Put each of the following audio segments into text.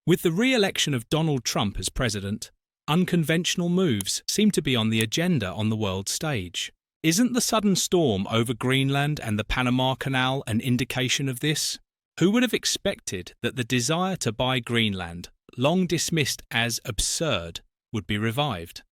With the re-election of Donald Trump as president, unconventional moves seem to be on the agenda on the world stage. Isn't the sudden storm over Greenland and the Panama Canal an indication of this? Who would have expected that the desire to buy Greenland, long dismissed as absurd, would be revived?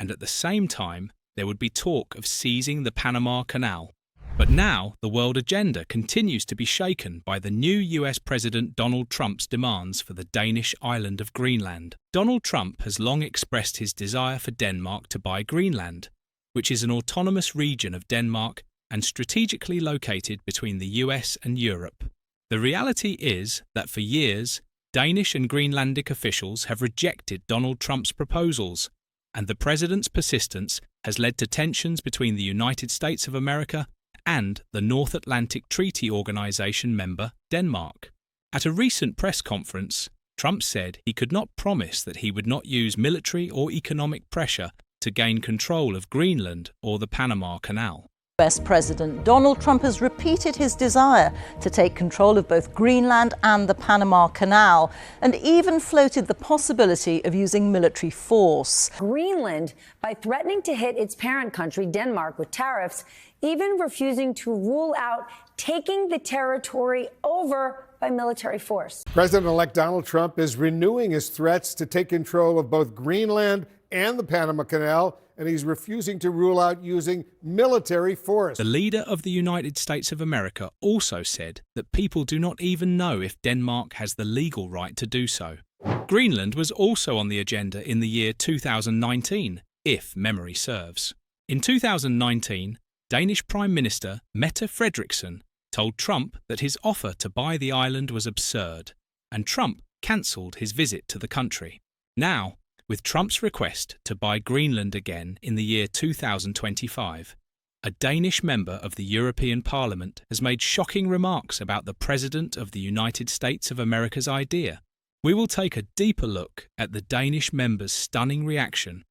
And at the same time, there would be talk of seizing the Panama Canal. But now the world agenda continues to be shaken by the new US President Donald Trump's demands for the Danish island of Greenland. Donald Trump has long expressed his desire for Denmark to buy Greenland, which is an autonomous region of Denmark and strategically located between the US and Europe. The reality is that for years, Danish and Greenlandic officials have rejected Donald Trump's proposals, and the president's persistence has led to tensions between the United States of America and the North Atlantic Treaty Organization member Denmark. At a recent press conference, Trump said he could not promise that he would not use military or economic pressure to gain control of Greenland or the Panama Canal. US President Donald Trump has repeated his desire to take control of both Greenland and the Panama Canal, and even floated the possibility of using military force. Greenland, by threatening to hit its parent country, Denmark, with tariffs, even refusing to rule out taking the territory over by military force. President-elect Donald Trump is renewing his threats to take control of both Greenland and the Panama Canal, and he's refusing to rule out using military force. The leader of the United States of America also said that people do not even know if Denmark has the legal right to do so. Greenland was also on the agenda in the year 2019, if memory serves. In 2019, Danish Prime Minister Mette Frederiksen told Trump that his offer to buy the island was absurd, and Trump cancelled his visit to the country. Now, with Trump's request to buy Greenland again in the year 2025, a Danish member of the European Parliament has made shocking remarks about the President of the United States of America's idea. We will take a deeper look at the Danish member's stunning reaction,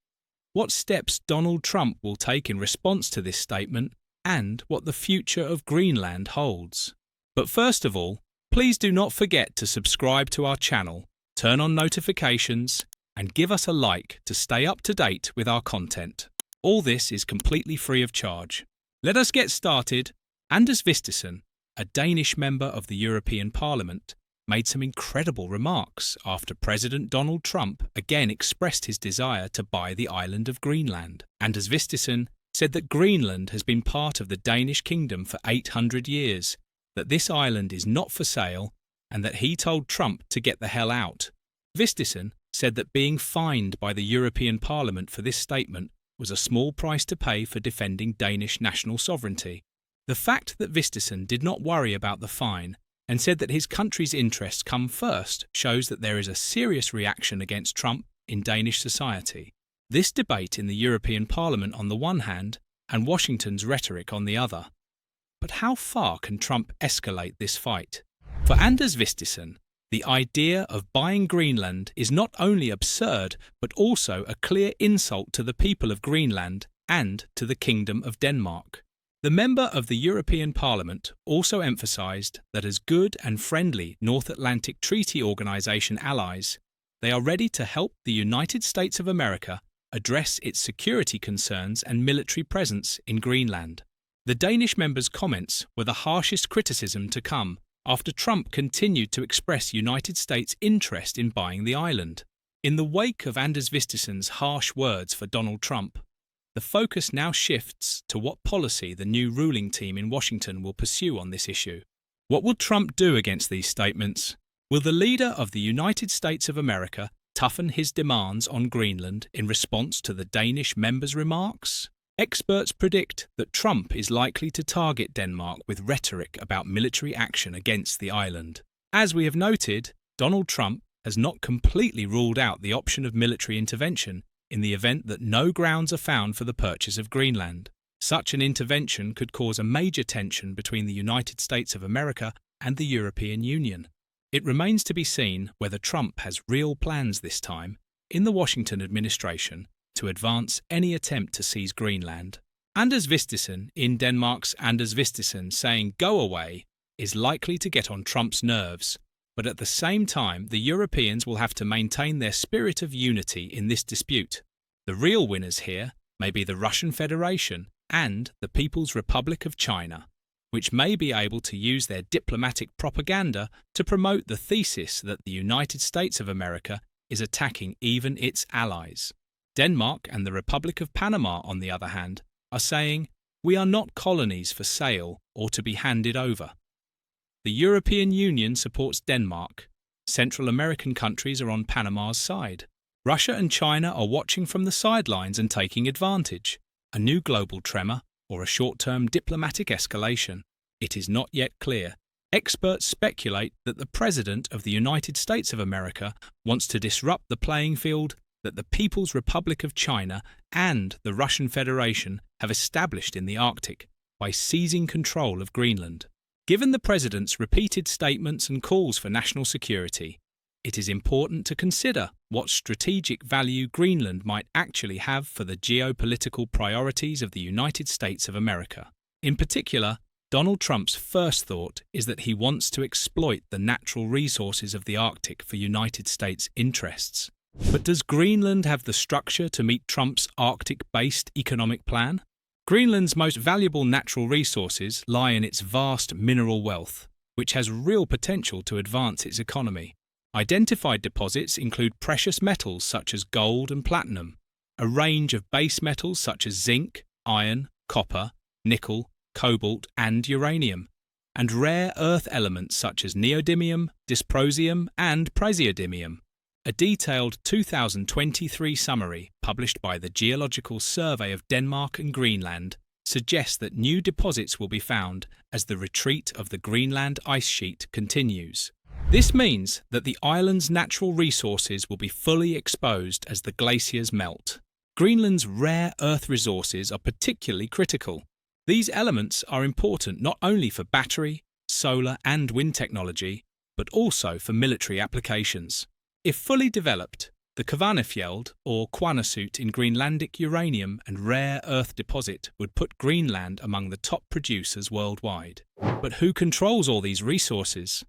what steps Donald Trump will take in response to this statement, and what the future of Greenland holds. But first of all, please do not forget to subscribe to our channel, turn on notifications, and give us a like to stay up to date with our content. All this is completely free of charge. Let us get started. Anders Vistisen, a Danish member of the European Parliament, made some incredible remarks after President Donald Trump again expressed his desire to buy the island of Greenland. Anders Vistisen said that Greenland has been part of the Danish kingdom for 800 years, that this island is not for sale, and that he told Trump to get the hell out. Vistisen said that being fined by the European Parliament for this statement was a small price to pay for defending Danish national sovereignty. The fact that Vistisen did not worry about the fine and said that his country's interests come first shows that there is a serious reaction against Trump in Danish society. This debate in the European Parliament on the one hand, and Washington's rhetoric on the other. But how far can Trump escalate this fight? For Anders Vistisen, the idea of buying Greenland is not only absurd, but also a clear insult to the people of Greenland and to the Kingdom of Denmark. The member of the European Parliament also emphasised that as good and friendly North Atlantic Treaty Organization allies, they are ready to help the United States of America address its security concerns and military presence in Greenland. The Danish member's comments were the harshest criticism to come after Trump continued to express United States' interest in buying the island. In the wake of Anders Vistisen's harsh words for Donald Trump, the focus now shifts to what policy the new ruling team in Washington will pursue on this issue. What will Trump do against these statements? Will the leader of the United States of America toughen his demands on Greenland in response to the Danish member's remarks? Experts predict that Trump is likely to target Denmark with rhetoric about military action against the island. As we have noted, Donald Trump has not completely ruled out the option of military intervention in the event that no grounds are found for the purchase of Greenland. Such an intervention could cause a major tension between the United States of America and the European Union. It remains to be seen whether Trump has real plans this time in the Washington administration to advance any attempt to seize Greenland. Anders Vistisen, in Denmark's Anders Vistisen, saying "go away" is likely to get on Trump's nerves, But at the same time, the Europeans will have to maintain their spirit of unity in this dispute. The real winners here may be the Russian Federation and the People's Republic of China, which may be able to use their diplomatic propaganda to promote the thesis that the United States of America is attacking even its allies. Denmark and the Republic of Panama, on the other hand, are saying, "We are not colonies for sale or to be handed over." The European Union supports Denmark. Central American countries are on Panama's side. Russia and China are watching from the sidelines and taking advantage. A new global tremor or a short-term diplomatic escalation. It is not yet clear. Experts speculate that the President of the United States of America wants to disrupt the playing field that the People's Republic of China and the Russian Federation have established in the Arctic by seizing control of Greenland. Given the President's repeated statements and calls for national security, it is important to consider what strategic value Greenland might actually have for the geopolitical priorities of the United States of America. In particular, Donald Trump's first thought is that he wants to exploit the natural resources of the Arctic for United States interests. But does Greenland have the structure to meet Trump's Arctic-based economic plan? Greenland's most valuable natural resources lie in its vast mineral wealth, which has real potential to advance its economy. Identified deposits include precious metals such as gold and platinum, a range of base metals such as zinc, iron, copper, nickel, cobalt and uranium, and rare earth elements such as neodymium, dysprosium and praseodymium. A detailed 2023 summary published by the Geological Survey of Denmark and Greenland suggests that new deposits will be found as the retreat of the Greenland ice sheet continues. This means that the island's natural resources will be fully exposed as the glaciers melt. Greenland's rare earth resources are particularly critical. These elements are important not only for battery, solar and wind technology, but also for military applications. If fully developed, the Kvanefjeld, or Quanasut in Greenlandic uranium and rare earth deposit, would put Greenland among the top producers worldwide. But who controls all these resources?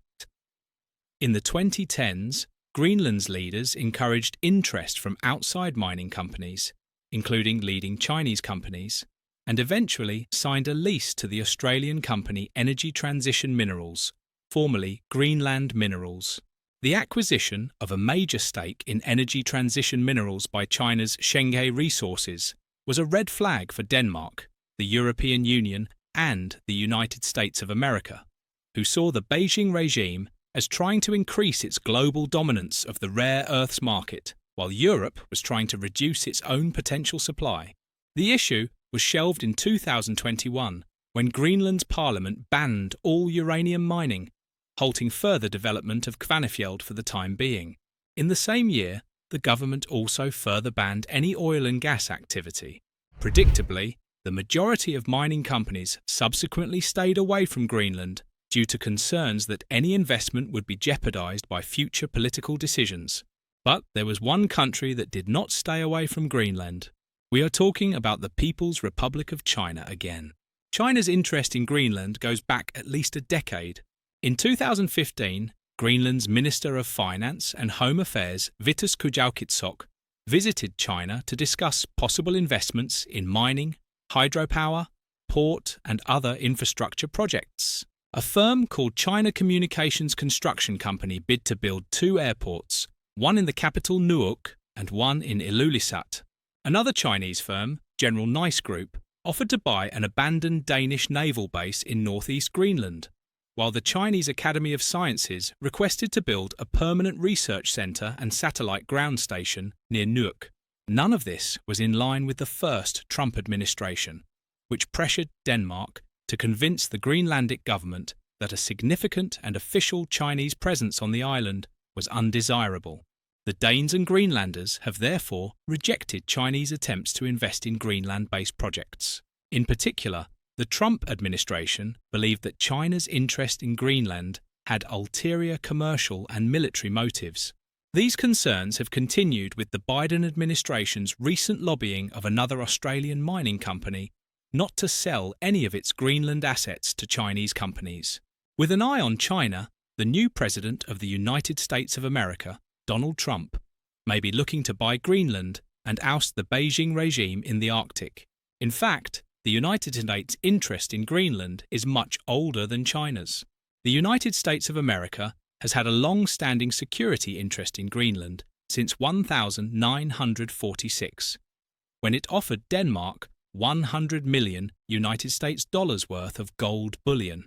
In the 2010s, Greenland's leaders encouraged interest from outside mining companies, including leading Chinese companies, and eventually signed a lease to the Australian company Energy Transition Minerals, formerly Greenland Minerals. The acquisition of a major stake in Energy Transition Minerals by China's Shenghe Resources was a red flag for Denmark, the European Union, and the United States of America, who saw the Beijing regime as trying to increase its global dominance of the rare earths market, while Europe was trying to reduce its own potential supply. The issue was shelved in 2021 when Greenland's parliament banned all uranium mining, halting further development of Kvanefjeld for the time being. In the same year, the government also further banned any oil and gas activity. Predictably, the majority of mining companies subsequently stayed away from Greenland due to concerns that any investment would be jeopardized by future political decisions. But there was one country that did not stay away from Greenland. We are talking about the People's Republic of China again. China's interest in Greenland goes back at least a decade. In 2015, Greenland's Minister of Finance and Home Affairs, Vitus Kujauqitsok, visited China to discuss possible investments in mining, hydropower, port and other infrastructure projects. A firm called China Communications Construction Company bid to build 2 airports, one in the capital Nuuk and one in Ilulissat. Another Chinese firm, General Nice Group, offered to buy an abandoned Danish naval base in northeast Greenland, while the Chinese Academy of Sciences requested to build a permanent research centre and satellite ground station near Nuuk. None of this was in line with the first Trump administration, which pressured Denmark to convince the Greenlandic government that a significant and official Chinese presence on the island was undesirable. The Danes and Greenlanders have therefore rejected Chinese attempts to invest in Greenland-based projects. In particular, the Trump administration believed that China's interest in Greenland had ulterior commercial and military motives. These concerns have continued with the Biden administration's recent lobbying of another Australian mining company not to sell any of its Greenland assets to Chinese companies. With an eye on China, the new President of the United States of America, Donald Trump, may be looking to buy Greenland and oust the Beijing regime in the Arctic. In fact, the United States' interest in Greenland is much older than China's. The United States of America has had a long-standing security interest in Greenland since 1946, when it offered Denmark 100 million United States dollars worth of gold bullion.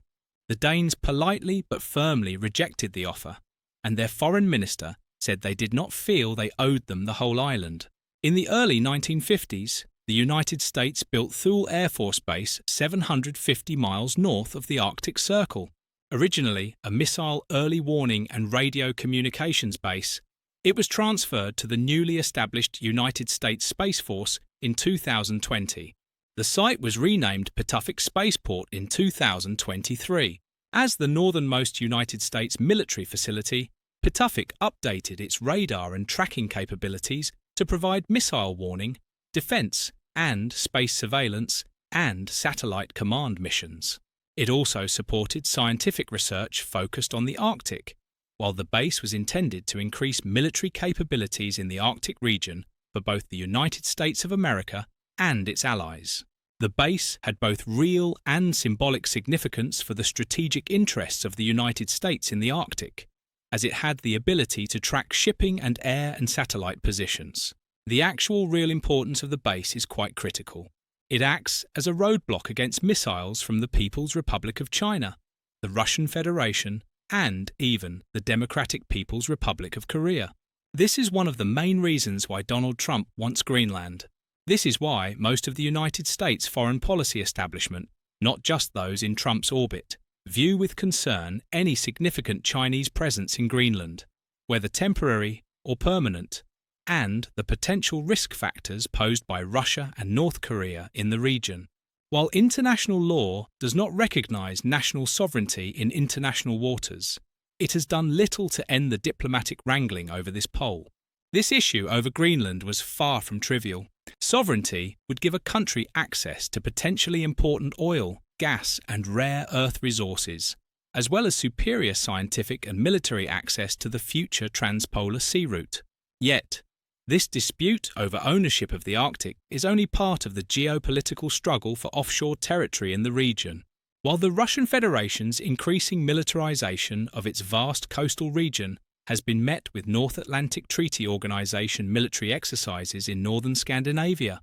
The Danes politely but firmly rejected the offer, and their foreign minister said they did not feel they owed them the whole island. In the early 1950s, the United States built Thule Air Force Base 750 miles north of the Arctic Circle. Originally a missile early warning and radio communications base, it was transferred to the newly established United States Space Force in 2020. The site was renamed Patuxent Spaceport in 2023. As the northernmost United States military facility, Patuxent updated its radar and tracking capabilities to provide missile warning, defense, and space surveillance and satellite command missions. It also supported scientific research focused on the Arctic, while the base was intended to increase military capabilities in the Arctic region for both the United States of America and its allies. The base had both real and symbolic significance for the strategic interests of the United States in the Arctic, as it had the ability to track shipping and air and satellite positions. The actual real importance of the base is quite critical. It acts as a roadblock against missiles from the People's Republic of China, the Russian Federation, and even the Democratic People's Republic of Korea. This is one of the main reasons why Donald Trump wants Greenland. This is why most of the United States foreign policy establishment, not just those in Trump's orbit, view with concern any significant Chinese presence in Greenland, whether temporary or permanent, and the potential risk factors posed by Russia and North Korea in the region. While international law does not recognize national sovereignty in international waters, it has done little to end the diplomatic wrangling over this pole. This issue over Greenland was far from trivial. Sovereignty would give a country access to potentially important oil, gas, and rare earth resources, as well as superior scientific and military access to the future transpolar sea route. Yet, this dispute over ownership of the Arctic is only part of the geopolitical struggle for offshore territory in the region. While the Russian Federation's increasing militarization of its vast coastal region has been met with North Atlantic Treaty Organization military exercises in northern Scandinavia,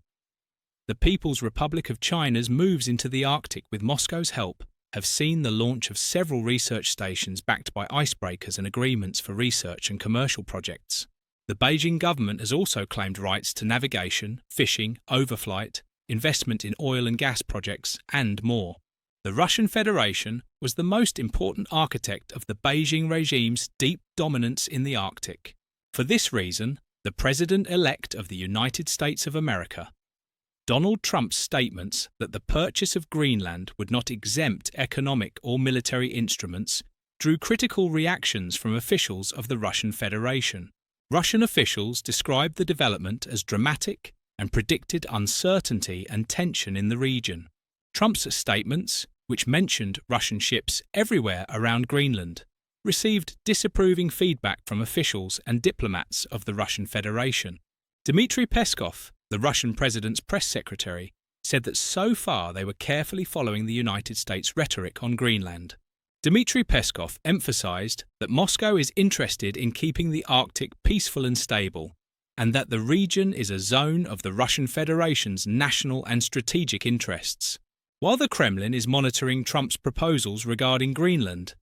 the People's Republic of China's moves into the Arctic with Moscow's help have seen the launch of several research stations backed by icebreakers and agreements for research and commercial projects. The Beijing government has also claimed rights to navigation, fishing, overflight, investment in oil and gas projects, and more. The Russian Federation was the most important architect of the Beijing regime's deep dominance in the Arctic. For this reason, the President-elect of the United States of America, Donald Trump's statements that the purchase of Greenland would not exempt economic or military instruments drew critical reactions from officials of the Russian Federation. Russian officials described the development as dramatic and predicted uncertainty and tension in the region. Trump's statements, which mentioned Russian ships everywhere around Greenland, received disapproving feedback from officials and diplomats of the Russian Federation. Dmitry Peskov, the Russian president's press secretary, said that so far they were carefully following the United States' rhetoric on Greenland. Dmitry Peskov emphasized that Moscow is interested in keeping the Arctic peaceful and stable, and that the region is a zone of the Russian Federation's national and strategic interests. While the Kremlin is monitoring Trump's proposals regarding Greenland,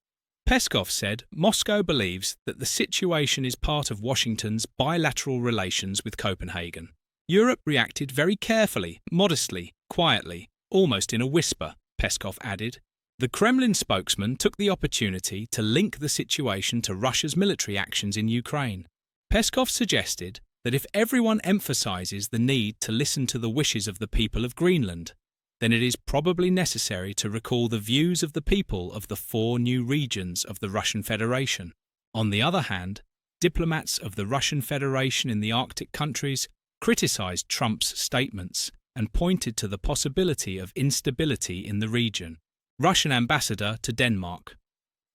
Peskov said Moscow believes that the situation is part of Washington's bilateral relations with Copenhagen. Europe reacted very carefully, modestly, quietly, almost in a whisper, Peskov added. The Kremlin spokesman took the opportunity to link the situation to Russia's military actions in Ukraine. Peskov suggested that if everyone emphasizes the need to listen to the wishes of the people of Greenland, then it is probably necessary to recall the views of the people of the 4 new regions of the Russian Federation. On the other hand, diplomats of the Russian Federation in the Arctic countries criticized Trump's statements and pointed to the possibility of instability in the region. Russian ambassador to Denmark.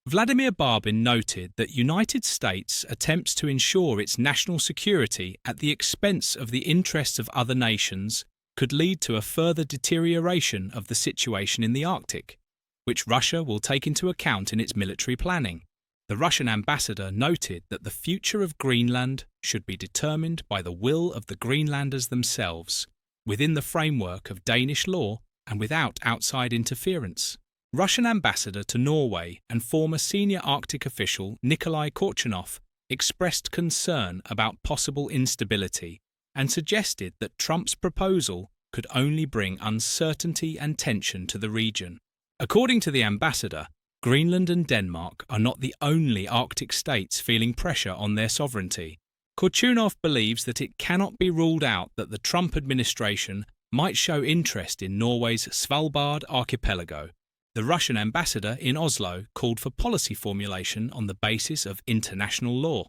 Vladimir Barbin noted that United States attempts to ensure its national security at the expense of the interests of other nations could lead to a further deterioration of the situation in the Arctic, which Russia will take into account in its military planning. The Russian ambassador noted that the future of Greenland should be determined by the will of the Greenlanders themselves, within the framework of Danish law and without outside interference. Russian ambassador to Norway and former senior Arctic official Nikolai Korchunov expressed concern about possible instability and suggested that Trump's proposal could only bring uncertainty and tension to the region. According to the ambassador, Greenland and Denmark are not the only Arctic states feeling pressure on their sovereignty. Korchunov believes that it cannot be ruled out that the Trump administration might show interest in Norway's Svalbard archipelago. The Russian ambassador in Oslo called for policy formulation on the basis of international law,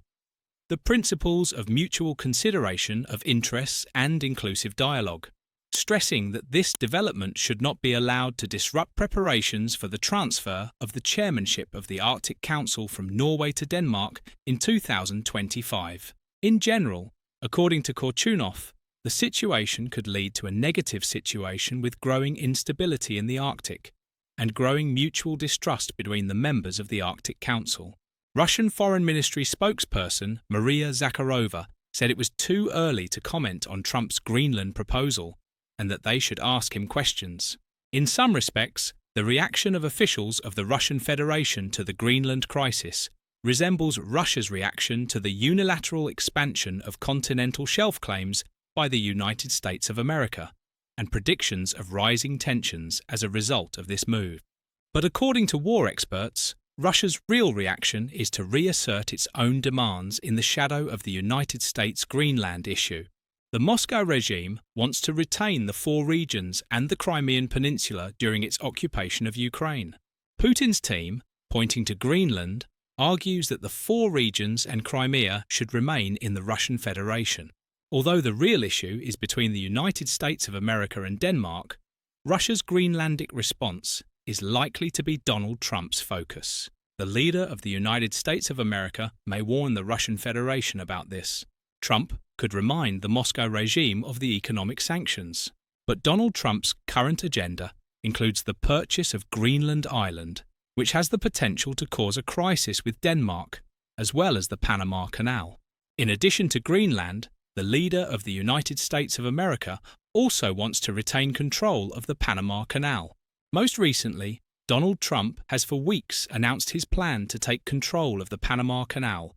the principles of mutual consideration of interests and inclusive dialogue, stressing that this development should not be allowed to disrupt preparations for the transfer of the chairmanship of the Arctic Council from Norway to Denmark in 2025. In general, according to Korchunov, the situation could lead to a negative situation with growing instability in the Arctic and growing mutual distrust between the members of the Arctic Council. Russian Foreign Ministry spokesperson Maria Zakharova said it was too early to comment on Trump's Greenland proposal and that they should ask him questions. In some respects, the reaction of officials of the Russian Federation to the Greenland crisis resembles Russia's reaction to the unilateral expansion of continental shelf claims by the United States of America and predictions of rising tensions as a result of this move. But according to war experts, Russia's real reaction is to reassert its own demands in the shadow of the United States Greenland issue. The Moscow regime wants to retain the 4 regions and the Crimean Peninsula during its occupation of Ukraine. Putin's team, pointing to Greenland, argues that the 4 regions and Crimea should remain in the Russian Federation. Although the real issue is between the United States of America and Denmark, Russia's Greenlandic response is likely to be Donald Trump's focus. The leader of the United States of America may warn the Russian Federation about this. Trump could remind the Moscow regime of the economic sanctions. But Donald Trump's current agenda includes the purchase of Greenland Island, which has the potential to cause a crisis with Denmark, as well as the Panama Canal. In addition to Greenland, the leader of the United States of America also wants to retain control of the Panama Canal. Most recently, Donald Trump has for weeks announced his plan to take control of the Panama Canal,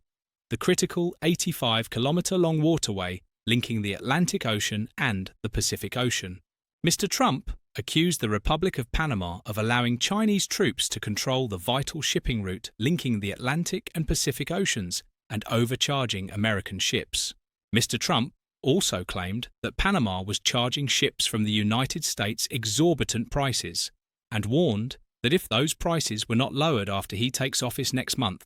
the critical 85-kilometre-long waterway linking the Atlantic Ocean and the Pacific Ocean. Mr. Trump accused the Republic of Panama of allowing Chinese troops to control the vital shipping route linking the Atlantic and Pacific Oceans and overcharging American ships. Mr. Trump also claimed that Panama was charging ships from the United States exorbitant prices and warned that if those prices were not lowered after he takes office next month,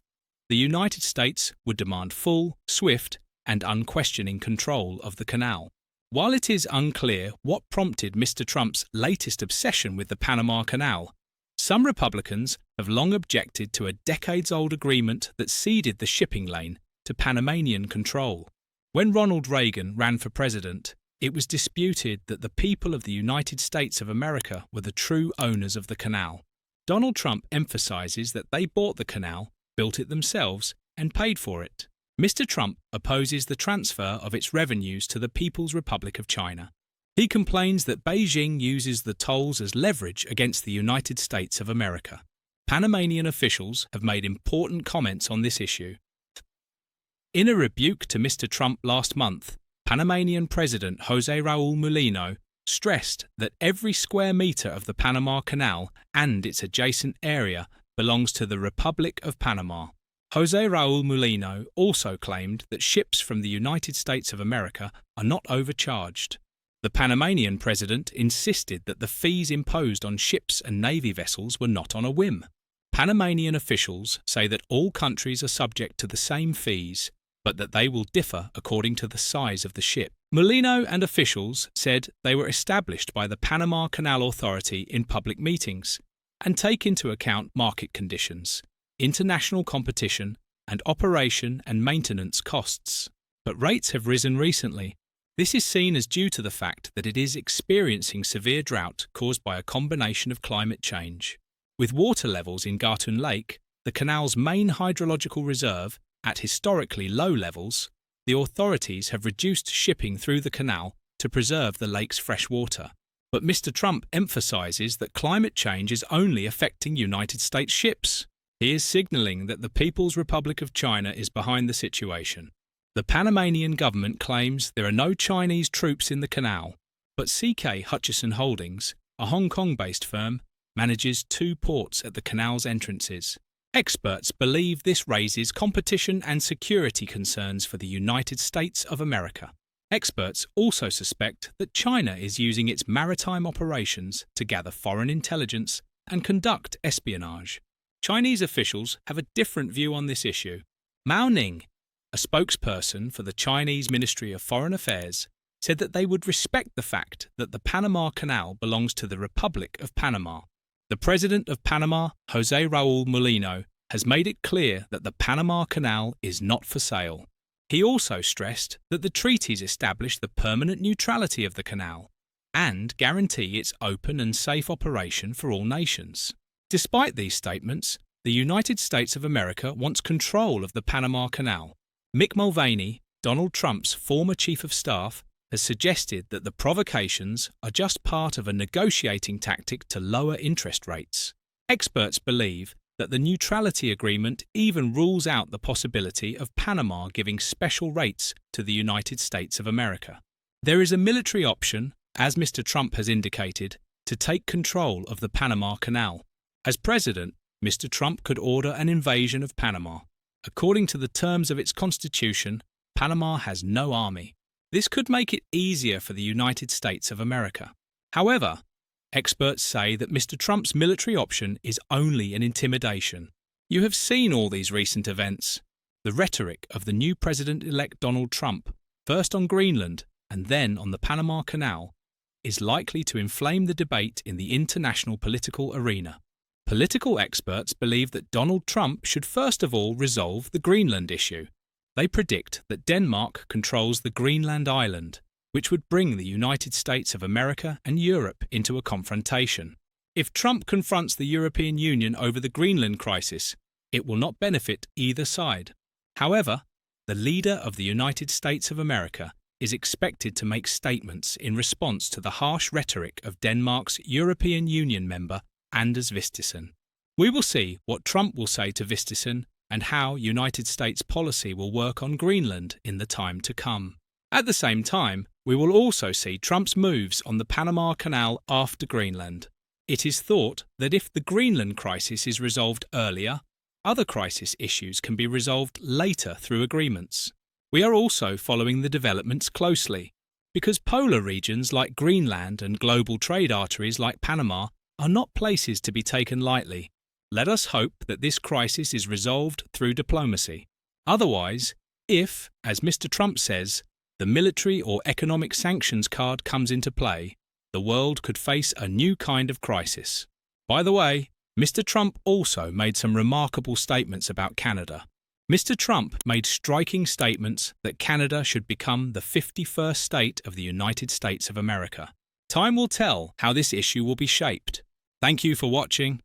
the United States would demand full, swift, and unquestioning control of the canal. While it is unclear what prompted Mr. Trump's latest obsession with the Panama Canal, some Republicans have long objected to a decades-old agreement that ceded the shipping lane to Panamanian control. When Ronald Reagan ran for president, it was disputed that the people of the United States of America were the true owners of the canal. Donald Trump emphasizes that they bought the canal, built it themselves, and paid for it. Mr. Trump opposes the transfer of its revenues to the People's Republic of China. He complains that Beijing uses the tolls as leverage against the United States of America. Panamanian officials have made important comments on this issue. In a rebuke to Mr. Trump last month, Panamanian President José Raúl Mulino stressed that every square metre of the Panama Canal and its adjacent area belongs to the Republic of Panama. José Raúl Mulino also claimed that ships from the United States of America are not overcharged. The Panamanian president insisted that the fees imposed on ships and navy vessels were not on a whim. Panamanian officials say that all countries are subject to the same fees, but that they will differ according to the size of the ship. Mulino and officials said they were established by the Panama Canal Authority in public meetings and take into account market conditions, international competition, and operation and maintenance costs. But rates have risen recently. This is seen as due to the fact that it is experiencing severe drought caused by a combination of climate change. With water levels in Gatun Lake, the canal's main hydrological reserve, at historically low levels, the authorities have reduced shipping through the canal to preserve the lake's fresh water. But Mr. Trump emphasizes that climate change is only affecting United States ships. He is signaling that the People's Republic of China is behind the situation. The Panamanian government claims there are no Chinese troops in the canal, but CK Hutchison Holdings, a Hong Kong-based firm, manages 2 ports at the canal's entrances. Experts believe this raises competition and security concerns for the United States of America. Experts also suspect that China is using its maritime operations to gather foreign intelligence and conduct espionage. Chinese officials have a different view on this issue. Mao Ning, a spokesperson for the Chinese Ministry of Foreign Affairs, said that they would respect the fact that the Panama Canal belongs to the Republic of Panama. The president of Panama, José Raúl Mulino, has made it clear that the Panama Canal is not for sale. He also stressed that the treaties establish the permanent neutrality of the canal and guarantee its open and safe operation for all nations. Despite these statements, the United States of America wants control of the Panama Canal. Mick Mulvaney, Donald Trump's former chief of staff, has suggested that the provocations are just part of a negotiating tactic to lower interest rates. Experts believe that the neutrality agreement even rules out the possibility of Panama giving special rates to the United States of America. There is a military option, as Mr. Trump has indicated, to take control of the Panama Canal. As president, Mr. Trump could order an invasion of Panama. According to the terms of its constitution, Panama has no army. This could make it easier for the United States of America. However, experts say that Mr. Trump's military option is only an intimidation. You have seen all these recent events. The rhetoric of the new President-elect Donald Trump, first on Greenland and then on the Panama Canal, is likely to inflame the debate in the international political arena. Political experts believe that Donald Trump should first of all resolve the Greenland issue. They predict that Denmark controls the Greenland island, which would bring the United States of America and Europe into a confrontation. If Trump confronts the European Union over the Greenland crisis, it will not benefit either side. However, the leader of the United States of America is expected to make statements in response to the harsh rhetoric of Denmark's European Union member, Anders Vistisen. We will see what Trump will say to Vistisen and how United States policy will work on Greenland in the time to come. At the same time, we will also see Trump's moves on the Panama Canal after Greenland. It is thought that if the Greenland crisis is resolved earlier, other crisis issues can be resolved later through agreements. We are also following the developments closely, because polar regions like Greenland and global trade arteries like Panama are not places to be taken lightly. Let us hope that this crisis is resolved through diplomacy. Otherwise, if, as Mr. Trump says, the military or economic sanctions card comes into play, the world could face a new kind of crisis. By the way, Mr. Trump also made some remarkable statements about Canada. Mr. Trump made striking statements that Canada should become the 51st state of the United States of America. Time will tell how this issue will be shaped. Thank you for watching.